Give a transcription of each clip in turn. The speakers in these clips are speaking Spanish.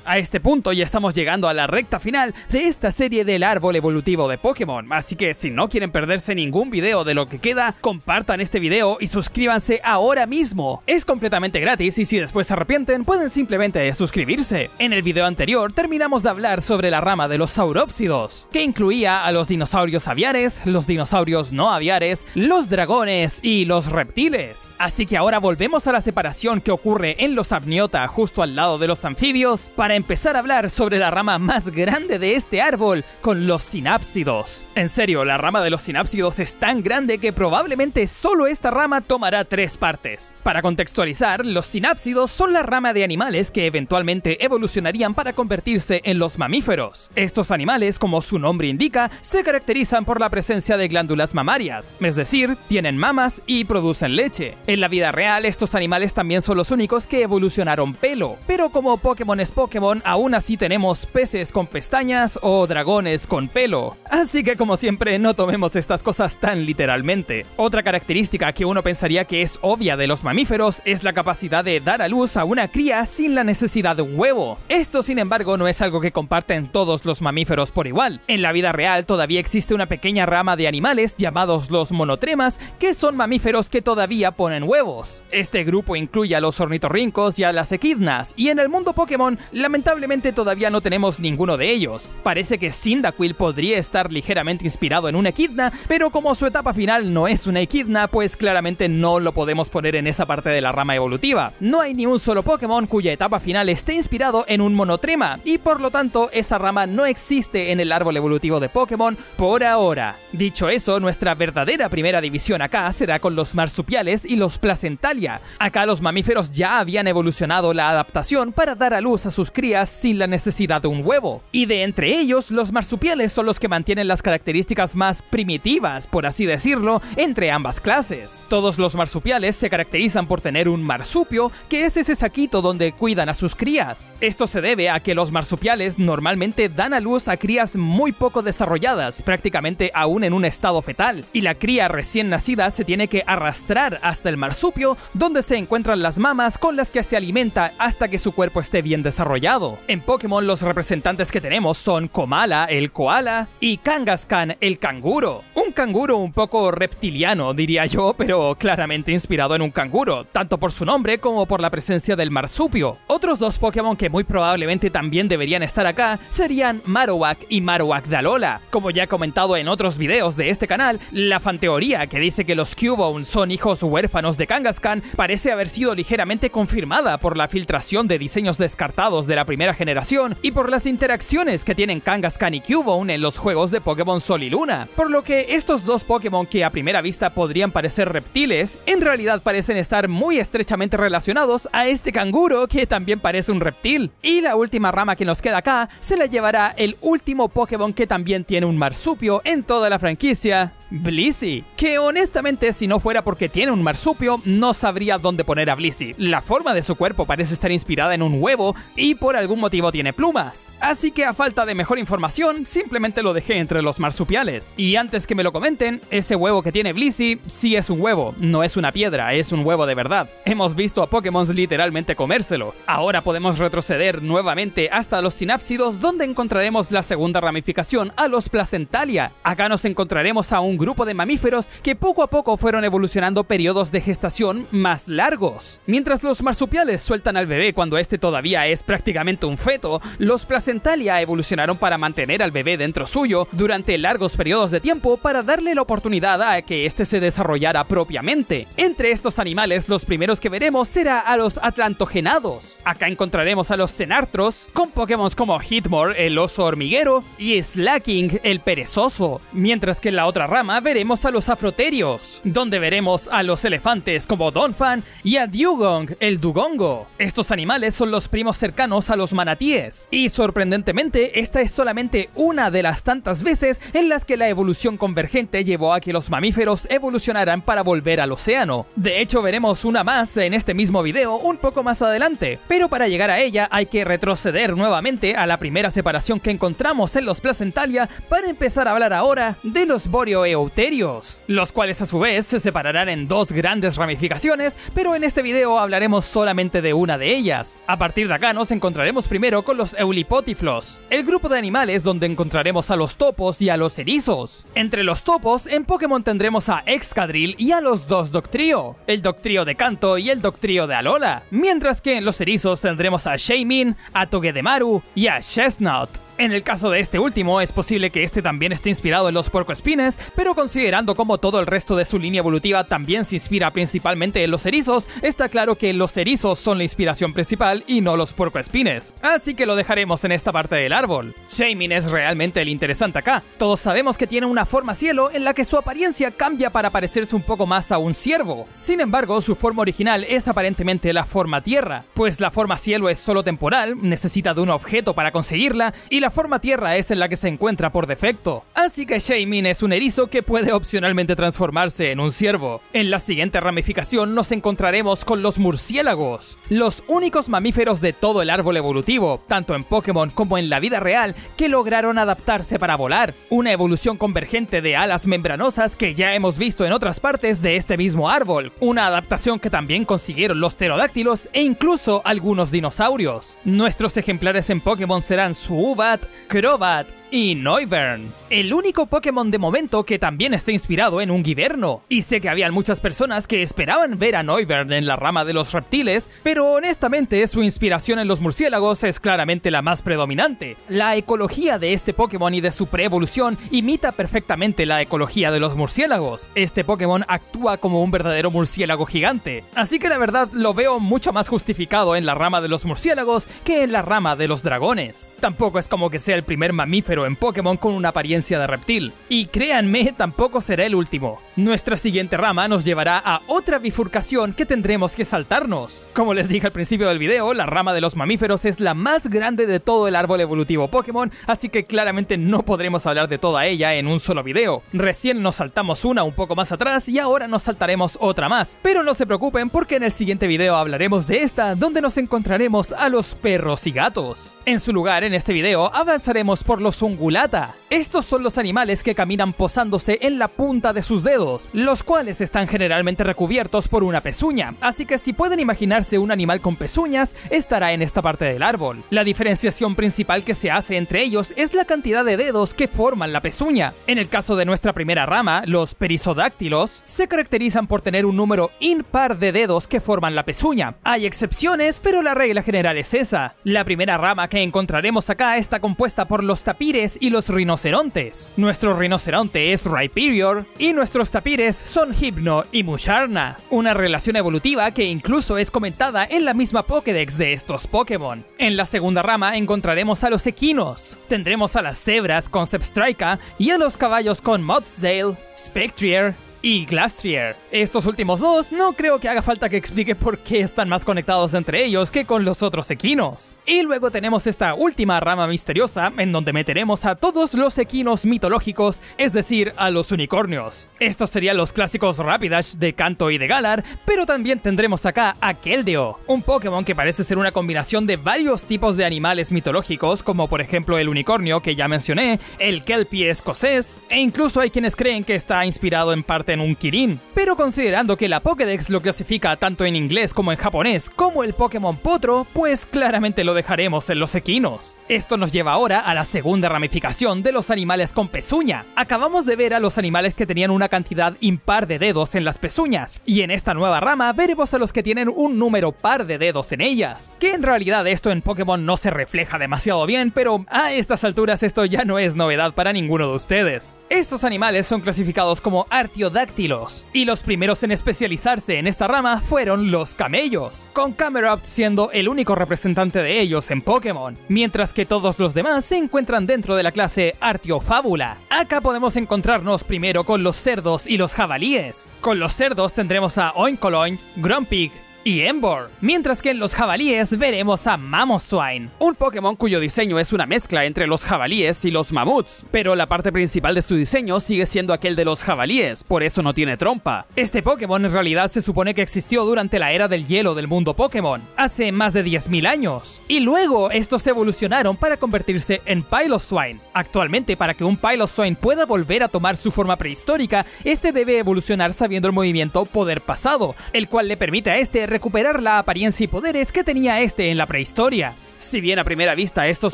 A este punto ya estamos llegando a la recta final de esta serie del árbol evolutivo de Pokémon, así que si no quieren perderse ningún video de lo que queda, compartan este video y suscríbanse ahora mismo. Es completamente gratis y si después se arrepienten pueden simplemente suscribirse. En el video anterior terminamos de hablar sobre la rama de los saurópsidos, que incluía a los dinosaurios aviares, los dinosaurios no aviares, los dragones y los reptiles. Así que ahora volvemos a la separación que ocurre en los amniota justo al lado de los anfibios para empezar a hablar sobre la rama más grande de este árbol, con los sinápsidos. En serio, la rama de los sinápsidos es tan grande que probablemente solo esta rama tomará 3 partes. Para contextualizar, los sinápsidos son la rama de animales que eventualmente evolucionarían para convertirse en los mamíferos. Estos animales, como su nombre indica, se caracterizan por la presencia de glándulas mamarias, es decir, tienen mamas y producen leche. En la vida real, estos animales también son los únicos que evolucionaron pelo, pero como Pokémon es Pokémon, aún así tenemos peces con pestañas o dragones con pelo. Así que como siempre, no tomemos estas cosas tan literalmente. Otra característica que uno pensaría que es obvia de los mamíferos es la capacidad de dar a luz a una cría sin la necesidad de un huevo. Esto, sin embargo, no es algo que comparten todos los mamíferos por igual. En la vida real todavía existe una pequeña rama de animales llamados los monotremas, que son mamíferos que todavía ponen huevos. Este grupo incluye a los ornitorrincos y a las equidnas, y en el mundo Pokémon, lamentablemente todavía no tenemos ninguno de ellos. Parece que Cyndaquil podría estar ligeramente inspirado en una equidna, pero como su etapa final no es una equidna, pues claramente no lo podemos poner en esa parte de la rama evolutiva. No hay ni un solo Pokémon cuya etapa final esté inspirado en un monotrema, y por lo tanto esa rama no existe en el árbol evolutivo de Pokémon por ahora. Dicho eso, nuestra verdadera primera división acá será con los marsupiales y los placentalia. Acá los mamíferos ya habían evolucionado la adaptación para dar a luz a sus crías sin la necesidad de un huevo. Y de entre ellos, los marsupiales son los que mantienen las características más primitivas, por así decirlo, entre ambas clases. Todos los marsupiales se caracterizan por tener un marsupio, que es ese saquito donde cuidan a sus crías. Esto se debe a que los marsupiales normalmente dan a luz a crías muy poco desarrolladas, prácticamente aún en un estado fetal, y la cría recién nacida se tiene que arrastrar hasta el marsupio, donde se encuentran las mamas con las que se alimenta hasta que su cuerpo esté bien desarrollado. En Pokémon los representantes que tenemos son Komala, el koala, y Kangaskhan, el canguro. Un canguro un poco reptiliano, diría yo, pero claramente inspirado en un canguro, tanto por su nombre como por la presencia del marsupio. Otros 2 Pokémon que muy probablemente también deberían estar acá serían Marowak y Marowak de Alola. Como ya he comentado en otros videos de este canal, la fanteoría que dice que los Cubone son hijos huérfanos de Kangaskhan parece haber sido ligeramente confirmada por la filtración de diseños descartados de la primera generación y por las interacciones que tienen Kangaskhan y Cubone en los juegos de Pokémon Sol y Luna, por lo que estos 2 Pokémon que a primera vista podrían parecer reptiles, en realidad parecen estar muy estrechamente relacionados a este canguro que también parece un reptil. Y la última rama que nos queda acá se la llevará el último Pokémon que también tiene un marsupio en toda la franquicia, Blissey, que honestamente si no fuera porque tiene un marsupio no sabría dónde poner a Blissey. La forma de su cuerpo parece estar inspirada en un huevo y por algún motivo tiene plumas. Así que a falta de mejor información simplemente lo dejé entre los marsupiales. Y antes que me lo comenten, ese huevo que tiene Blissey sí es un huevo, no es una piedra, es un huevo de verdad. Hemos visto a Pokémon literalmente comérselo. Ahora podemos retroceder nuevamente hasta los sinápsidos, donde encontraremos la segunda ramificación, a los placentalia. Acá nos encontraremos a un grupo de mamíferos que poco a poco fueron evolucionando periodos de gestación más largos. Mientras los marsupiales sueltan al bebé cuando este todavía es prácticamente un feto, los placentalia evolucionaron para mantener al bebé dentro suyo durante largos periodos de tiempo para darle la oportunidad a que este se desarrollara propiamente. Entre estos animales, los primeros que veremos será a los atlantogenados. Acá encontraremos a los cenartros, con Pokémon como Hitmore, el oso hormiguero, y Slaking, el perezoso, mientras que en la otra rama veremos a los afroterios, donde veremos a los elefantes como Donphan y a Dugong, el dugongo. Estos animales son los primos cercanos a los manatíes, y sorprendentemente esta es solamente una de las tantas veces en las que la evolución convergente llevó a que los mamíferos evolucionaran para volver al océano. De hecho veremos una más en este mismo video un poco más adelante, pero para llegar a ella hay que retroceder nuevamente a la primera separación que encontramos en los placentalia para empezar a hablar ahora de los Boreoeucos Euterios, los cuales a su vez se separarán en dos grandes ramificaciones, pero en este video hablaremos solamente de una de ellas. A partir de acá nos encontraremos primero con los Eulipotiflos, el grupo de animales donde encontraremos a los topos y a los erizos. Entre los topos, en Pokémon tendremos a Excadrill y a los dos Doctrio, el Doctrio de Kanto y el Doctrio de Alola, mientras que en los erizos tendremos a Shaymin, a Togedemaru y a Chestnut. En el caso de este último, es posible que este también esté inspirado en los puercoespines, pero considerando como todo el resto de su línea evolutiva también se inspira principalmente en los erizos, está claro que los erizos son la inspiración principal y no los puercoespines, así que lo dejaremos en esta parte del árbol. Shaymin es realmente el interesante acá. Todos sabemos que tiene una forma cielo en la que su apariencia cambia para parecerse un poco más a un ciervo. Sin embargo, su forma original es aparentemente la forma tierra, pues la forma cielo es solo temporal, necesita de un objeto para conseguirla, y la forma tierra es en la que se encuentra por defecto. Así que Shaymin es un erizo que puede opcionalmente transformarse en un ciervo. En la siguiente ramificación nos encontraremos con los murciélagos, los únicos mamíferos de todo el árbol evolutivo, tanto en Pokémon como en la vida real, que lograron adaptarse para volar, una evolución convergente de alas membranosas que ya hemos visto en otras partes de este mismo árbol, una adaptación que también consiguieron los pterodáctilos e incluso algunos dinosaurios. Nuestros ejemplares en Pokémon serán Zubat, Crobat y Noivern, el único Pokémon de momento que también está inspirado en un Giverno. Y sé que habían muchas personas que esperaban ver a Noivern en la rama de los reptiles, pero honestamente su inspiración en los murciélagos es claramente la más predominante. La ecología de este Pokémon y de su pre-evolución imita perfectamente la ecología de los murciélagos. Este Pokémon actúa como un verdadero murciélago gigante, así que la verdad lo veo mucho más justificado en la rama de los murciélagos que en la rama de los dragones. Tampoco es como que sea el primer mamífero en Pokémon con una apariencia de reptil, y créanme, tampoco será el último. Nuestra siguiente rama nos llevará a otra bifurcación que tendremos que saltarnos. Como les dije al principio del video, la rama de los mamíferos es la más grande de todo el árbol evolutivo Pokémon, así que claramente no podremos hablar de toda ella en un solo video. Recién nos saltamos una un poco más atrás y ahora nos saltaremos otra más, pero no se preocupen porque en el siguiente video hablaremos de esta, donde nos encontraremos a los perros y gatos. En su lugar, en este video avanzaremos por los ungulata. Estos son los animales que caminan posándose en la punta de sus dedos, los cuales están generalmente recubiertos por una pezuña, así que si pueden imaginarse un animal con pezuñas, estará en esta parte del árbol. La diferenciación principal que se hace entre ellos es la cantidad de dedos que forman la pezuña. En el caso de nuestra primera rama, los perisodáctilos se caracterizan por tener un número impar de dedos que forman la pezuña. Hay excepciones, pero la regla general es esa. La primera rama que encontraremos acá está compuesta por los tapires y los rinocerontes. Nuestro rinoceronte es Rhyperior y nuestros tapires son Hypno y Musharna, una relación evolutiva que incluso es comentada en la misma Pokédex de estos Pokémon. En la segunda rama encontraremos a los equinos. Tendremos a las cebras con Zebstrika y a los caballos con Mudsdale, Spectrier y Glastrier. Estos últimos dos no creo que haga falta que explique por qué están más conectados entre ellos que con los otros equinos. Y luego tenemos esta última rama misteriosa en donde meteremos a todos los equinos mitológicos, es decir, a los unicornios. Estos serían los clásicos Rapidash de Kanto y de Galar, pero también tendremos acá a Keldeo, un Pokémon que parece ser una combinación de varios tipos de animales mitológicos, como por ejemplo el unicornio que ya mencioné, el Kelpie escocés, e incluso hay quienes creen que está inspirado en parte en un Kirin. Pero considerando que la Pokédex lo clasifica tanto en inglés como en japonés como el Pokémon Potro, pues claramente lo dejaremos en los equinos. Esto nos lleva ahora a la segunda ramificación de los animales con pezuña. Acabamos de ver a los animales que tenían una cantidad impar de dedos en las pezuñas, y en esta nueva rama veremos a los que tienen un número par de dedos en ellas. Que en realidad esto en Pokémon no se refleja demasiado bien, pero a estas alturas esto ya no es novedad para ninguno de ustedes. Estos animales son clasificados como artiodáctilos, y los primeros en especializarse en esta rama fueron los camellos, con Camerupt siendo el único representante de ellos en Pokémon, mientras que todos los demás se encuentran dentro de la clase Artiofábula. Acá podemos encontrarnos primero con los cerdos y los jabalíes. Con los cerdos tendremos a Oinkoloin, Grumpig, y Ember, mientras que en los jabalíes veremos a Mamoswine, un Pokémon cuyo diseño es una mezcla entre los jabalíes y los mamuts, pero la parte principal de su diseño sigue siendo aquel de los jabalíes, por eso no tiene trompa. Este Pokémon en realidad se supone que existió durante la era del hielo del mundo Pokémon, hace más de 10.000 años, y luego estos evolucionaron para convertirse en Piloswine. Actualmente, para que un Piloswine pueda volver a tomar su forma prehistórica, este debe evolucionar sabiendo el movimiento Poder Pasado, el cual le permite a este recuperar la apariencia y poderes que tenía este en la prehistoria. Si bien a primera vista estos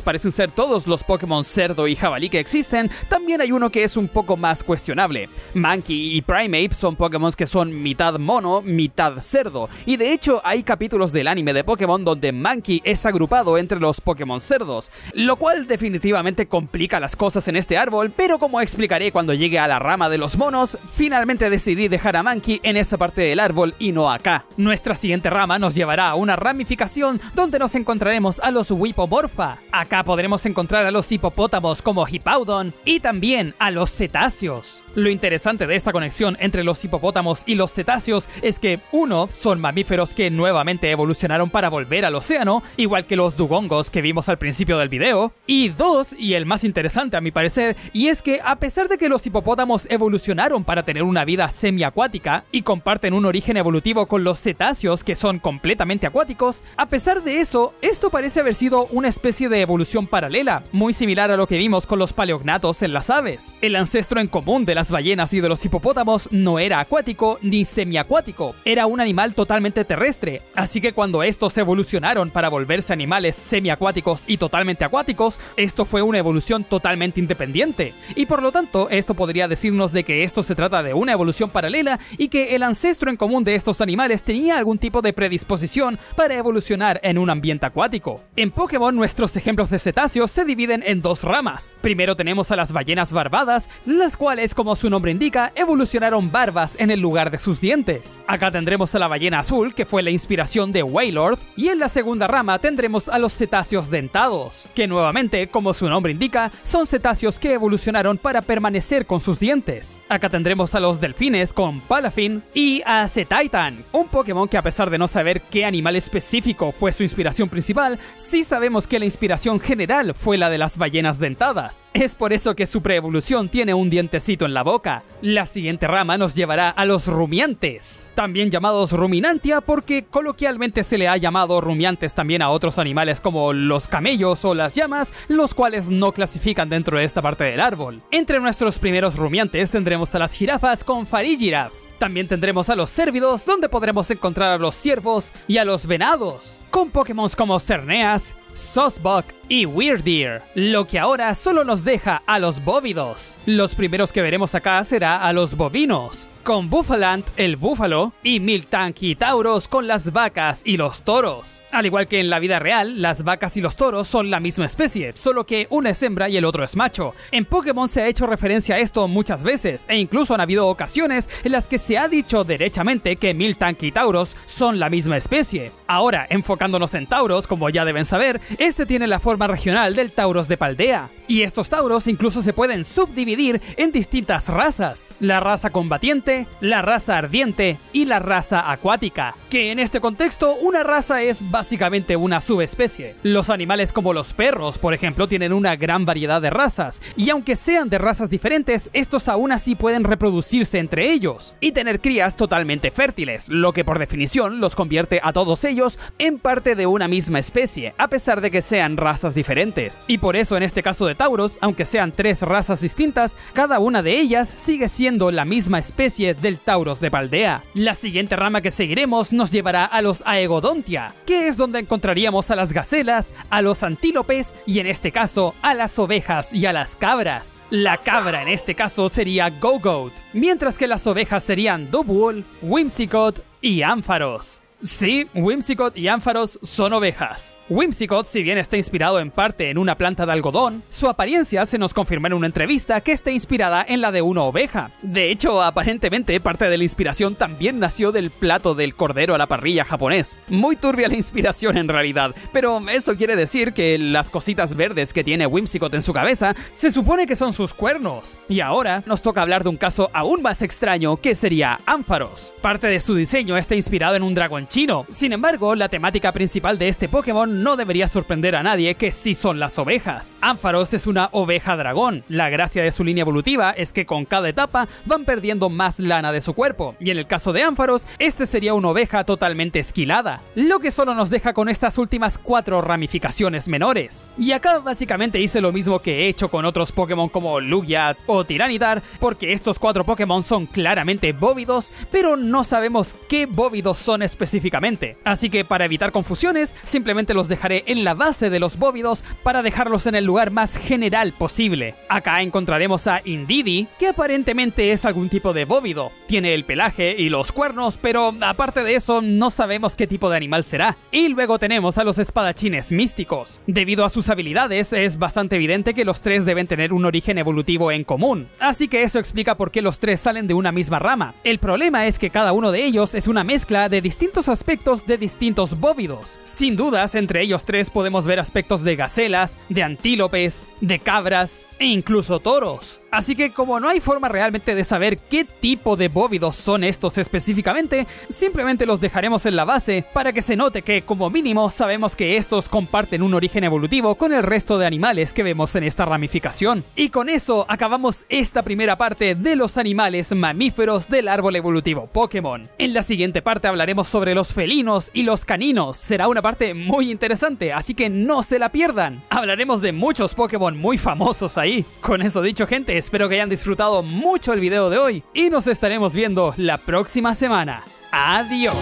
parecen ser todos los Pokémon cerdo y jabalí que existen, también hay uno que es un poco más cuestionable. Mankey y Primeape son Pokémon que son mitad mono, mitad cerdo, y de hecho hay capítulos del anime de Pokémon donde Mankey es agrupado entre los Pokémon cerdos, lo cual definitivamente complica las cosas en este árbol, pero como explicaré cuando llegue a la rama de los monos, finalmente decidí dejar a Mankey en esa parte del árbol y no acá. Nuestra siguiente rama nos llevará a una ramificación donde nos encontraremos a los Wipomorpha. Acá podremos encontrar a los hipopótamos como Hippowdon y también a los cetáceos. Lo interesante de esta conexión entre los hipopótamos y los cetáceos es que, uno, son mamíferos que nuevamente evolucionaron para volver al océano, igual que los dugongos que vimos al principio del video, y dos, y el más interesante a mi parecer, y es que a pesar de que los hipopótamos evolucionaron para tener una vida semiacuática y comparten un origen evolutivo con los cetáceos que son completamente acuáticos, a pesar de eso, esto parece haber sido una especie de evolución paralela, muy similar a lo que vimos con los paleognatos en las aves. El ancestro en común de las ballenas y de los hipopótamos no era acuático ni semiacuático, era un animal totalmente terrestre, así que cuando estos evolucionaron para volverse animales semiacuáticos y totalmente acuáticos, esto fue una evolución totalmente independiente, y por lo tanto esto podría decirnos de que esto se trata de una evolución paralela y que el ancestro en común de estos animales tenía algún tipo de predisposición para evolucionar en un ambiente acuático. En Pokémon, nuestros ejemplos de cetáceos se dividen en dos ramas. Primero tenemos a las ballenas barbadas, las cuales, como su nombre indica, evolucionaron barbas en el lugar de sus dientes. Acá tendremos a la ballena azul, que fue la inspiración de Wailord, y en la segunda rama tendremos a los cetáceos dentados, que nuevamente, como su nombre indica, son cetáceos que evolucionaron para permanecer con sus dientes. Acá tendremos a los delfines con Palafin y a Cetitan, un Pokémon que, a pesar de no saber qué animal específico fue su inspiración principal, sí sabemos que la inspiración general fue la de las ballenas dentadas. Es por eso que su preevolución tiene un dientecito en la boca. La siguiente rama nos llevará a los rumiantes, también llamados ruminantia porque coloquialmente se le ha llamado rumiantes también a otros animales como los camellos o las llamas, los cuales no clasifican dentro de esta parte del árbol. Entre nuestros primeros rumiantes tendremos a las jirafas con Farigiraf. También tendremos a los cérvidos, donde podremos encontrar a los ciervos y a los venados, con Pokémon como Cerneas, Sosbok y Wyrdeer, lo que ahora solo nos deja a los bóvidos. Los primeros que veremos acá será a los bovinos, con Buffalant, el búfalo, y Miltank y Tauros con las vacas y los toros. Al igual que en la vida real, las vacas y los toros son la misma especie, solo que una es hembra y el otro es macho. En Pokémon se ha hecho referencia a esto muchas veces, e incluso han habido ocasiones en las que se ha dicho derechamente que Miltank y Tauros son la misma especie. Ahora, enfocándonos en Tauros, como ya deben saber, este tiene la forma regional del Tauros de Paldea, y estos Tauros incluso se pueden subdividir en distintas razas: la raza combatiente, la raza ardiente y la raza acuática, que en este contexto una raza es básicamente una subespecie. Los animales como los perros, por ejemplo, tienen una gran variedad de razas, y aunque sean de razas diferentes, estos aún así pueden reproducirse entre ellos y tener crías totalmente fértiles, lo que por definición los convierte a todos ellos en parte de una misma especie, a pesar de que sean razas diferentes. Y por eso en este caso de Tauros, aunque sean tres razas distintas, cada una de ellas sigue siendo la misma especie del Tauros de Paldea. La siguiente rama que seguiremos nos llevará a los Aegodontia, que es donde encontraríamos a las gacelas, a los antílopes y en este caso a las ovejas y a las cabras. La cabra en este caso sería Gogoat, mientras que las ovejas serían Dubwool, Whimsicott y Ampharos. Sí, Whimsicott y Ampharos son ovejas. Whimsicott, si bien está inspirado en parte en una planta de algodón, su apariencia se nos confirma en una entrevista que está inspirada en la de una oveja. De hecho, aparentemente parte de la inspiración también nació del plato del cordero a la parrilla japonés. Muy turbia la inspiración en realidad, pero eso quiere decir que las cositas verdes que tiene Whimsicott en su cabeza se supone que son sus cuernos. Y ahora nos toca hablar de un caso aún más extraño, que sería Ampharos. Parte de su diseño está inspirado en un Dragon chino. Sin embargo, la temática principal de este Pokémon no debería sorprender a nadie, que sí son las ovejas. Ampharos es una oveja dragón. La gracia de su línea evolutiva es que con cada etapa van perdiendo más lana de su cuerpo, y en el caso de Ampharos, este sería una oveja totalmente esquilada, lo que solo nos deja con estas últimas 4 ramificaciones menores. Y acá básicamente hice lo mismo que he hecho con otros Pokémon como Lugia o Tyranitar, porque estos 4 Pokémon son claramente bóvidos, pero no sabemos qué bóvidos son específicamente. Así que para evitar confusiones, simplemente los dejaré en la base de los bóvidos para dejarlos en el lugar más general posible. Acá encontraremos a Indeedee, que aparentemente es algún tipo de bóvido. Tiene el pelaje y los cuernos, pero aparte de eso no sabemos qué tipo de animal será. Y luego tenemos a los espadachines místicos. Debido a sus habilidades, es bastante evidente que los 3 deben tener un origen evolutivo en común. Así que eso explica por qué los 3 salen de una misma rama. El problema es que cada uno de ellos es una mezcla de distintos aspectos de distintos bóvidos. Sin dudas, entre ellos 3 podemos ver aspectos de gacelas, de antílopes, de cabras e incluso toros. Así que como no hay forma realmente de saber qué tipo de bóvidos son estos específicamente, simplemente los dejaremos en la base para que se note que como mínimo sabemos que estos comparten un origen evolutivo con el resto de animales que vemos en esta ramificación. Y con eso acabamos esta primera parte de los animales mamíferos del árbol evolutivo Pokémon. En la siguiente parte hablaremos sobre los felinos y los caninos. Será una parte muy interesante, así que no se la pierdan. Hablaremos de muchos Pokémon muy famosos ahí. Con eso dicho, gente, espero que hayan disfrutado mucho el video de hoy y nos estaremos viendo la próxima semana. ¡Adiós!